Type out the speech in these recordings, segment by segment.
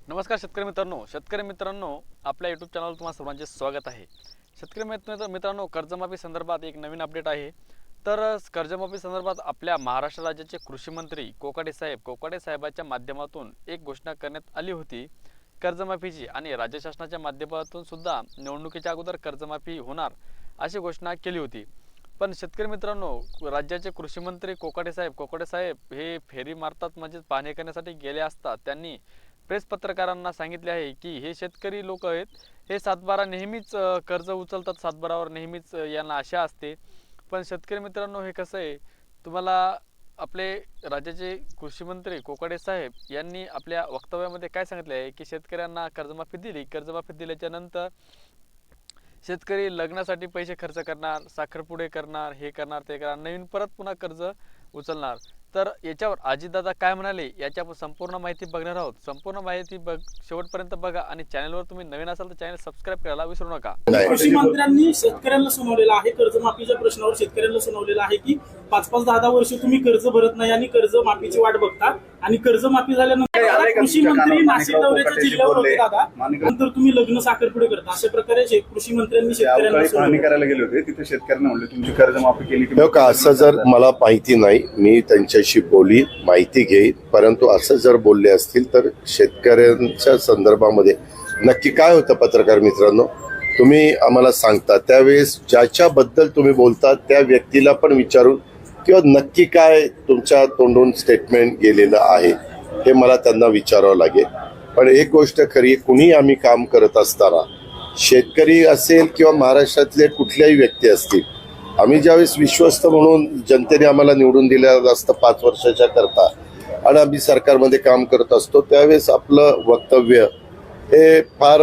नमस्कार शेतकरी मित्रांनो आपल्या यूट्यूब चॅनलवर तुम्हाला सर्वांचे स्वागत आहे। मित्रांनो कर्जमाफी संदर्भात एक नवीन अपडेट आहे। तर कर्जमाफी संदर्भात आपल्या महाराष्ट्र राज्याचे कृषी मंत्री कोकाटे साहेबांच्या माध्यमातून एक घोषणा करण्यात आली होती कर्जमाफीची, आणि राज्य शासनाच्या माध्यमातून सुद्धा निवडणुकीच्या अगोदर कर्जमाफी होणार अशी घोषणा केली होती। पण शेतकरी मित्रांनो, राज्याचे कृषी मंत्री कोकाटे साहेब हे फेरी मारतात, म्हणजे पाहणी करण्यासाठी गेले असता त्यांनी प्रेस पत्रकारांना सांगितले आहे की हे शेतकरी लोक आहेत, हे सातबारा नेहमीच कर्ज उचलतात, सातबारावर नेहमीच यांना आशा असते। पण शेतकरी मित्रांनो, हे कसं आहे, तुम्हाला आपले राज्याचे कृषी मंत्री कोकाटे साहेब यांनी आपल्या वक्तव्यामध्ये काय सांगितले आहे की शेतकऱ्यांना कर्जमाफी दिल्याच्या नंतर शेतकरी लग्नासाठी पैसे खर्च करणार, साखरपुडे करणार, हे करणार, ते करणार, नवीन परत पुन्हा कर्ज उचलणार। तर याच्यावर अजितदादा काय म्हणाले याची आपण संपूर्ण माहिती बघणार आहोत। संपूर्ण माहिती शेवटपर्यंत बघा, आणि चॅनलवर तुम्ही नवीन असाल तर चॅनल सबस्क्राइब करायला विसरू नका। कृषी मंत्र्यांनी शेतकऱ्यांना सुनावलेलं आहे, कर्जमाफीच्या प्रश्नावर शेतकऱ्यांना सुनावलेलं आहे की 5-5, 10-10 वर्ष तुम्ही कर्ज भरत नाही आणि कर्जमाफीची वाट बघता, आणि कर्जमाफी झाल्यानंतर कृषी मंत्री नाशिक दौऱ्याच्या जिल्ह्यावर होते दादा, नंतर तुम्ही लग्न साखरपुडे करता, अशा प्रकारे कृषी मंत्र्यांनी शेतकऱ्यांना पाहणी करायला गेले होते। तिथे शेतकऱ्यांना म्हणले तुमची कर्जमाफी केली की का, असं जर मला माहिती नाही, मी त्यांच्याशी माहिती घेईन, परंतु असं जर बोलले असतील तर शेतकऱ्यांच्या संदर्भामध्ये नक्की काय होतं पत्रकार मित्रांनो, तुम्ही आम्हाला सांगता त्यावेळेस ज्याच्याबद्दल तुम्ही बोलता त्या व्यक्तीला पण विचारून किंवा नक्की काय तुमच्या तोंडून स्टेटमेंट गेलेलं आहे हे मला त्यांना विचारावं लागेल। पण एक गोष्ट खरी, कुणी आम्ही काम करत असताना शेतकरी असेल किंवा महाराष्ट्रातले कुठल्याही व्यक्ती असतील, आम्ही ज्यावेळेस विश्वस्त म्हणून जनतेने आम्हाला निवडून दिलेलं असतं 5 वर्षाच्या करता, आणि आम्ही सरकारमध्ये काम करत असतो, त्यावेळेस आपलं वक्तव्य हे फार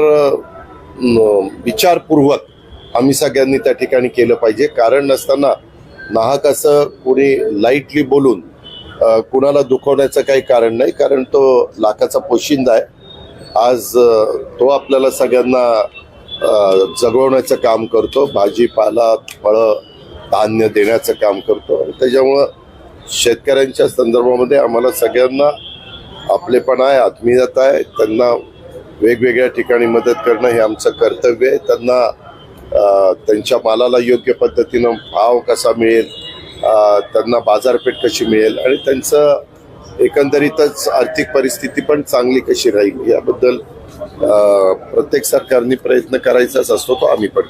विचारपूर्वक आम्ही सगळ्यांनी त्या ठिकाणी केलं पाहिजे। कारण नसताना नाहक असं कोणी लाईटली बोलून कुणाला दुखवण्याचं काही कारण नाही, कारण तो लाखाचा पोशिंदा आहे। आज तो आपल्याला सगळ्यांना जगवण्याचं काम करतो, भाजीपाला, फळं, धान्य देण्याचं काम करतो। त्याच्यामुळं शेतकऱ्यांच्या संदर्भामध्ये आम्हाला सगळ्यांना आपलेपण आहे, आत्मीयता आहे, त्यांना वेगवेगळ्या ठिकाणी मदत करणं हे आमचं कर्तव्य आहे। त्यांना त्यांच्या मालाला योग्य पद्धतीनं भाव कसा मिळेल, त्यांना बाजारपेठ कशी मिळेल, आणि त्यांचं एकंदरीतच आर्थिक परिस्थिती पण चांगली कशी राहील याबद्दल प्रत्येक सरकारने प्रयत्न करायचाच असतो, तो आम्ही पण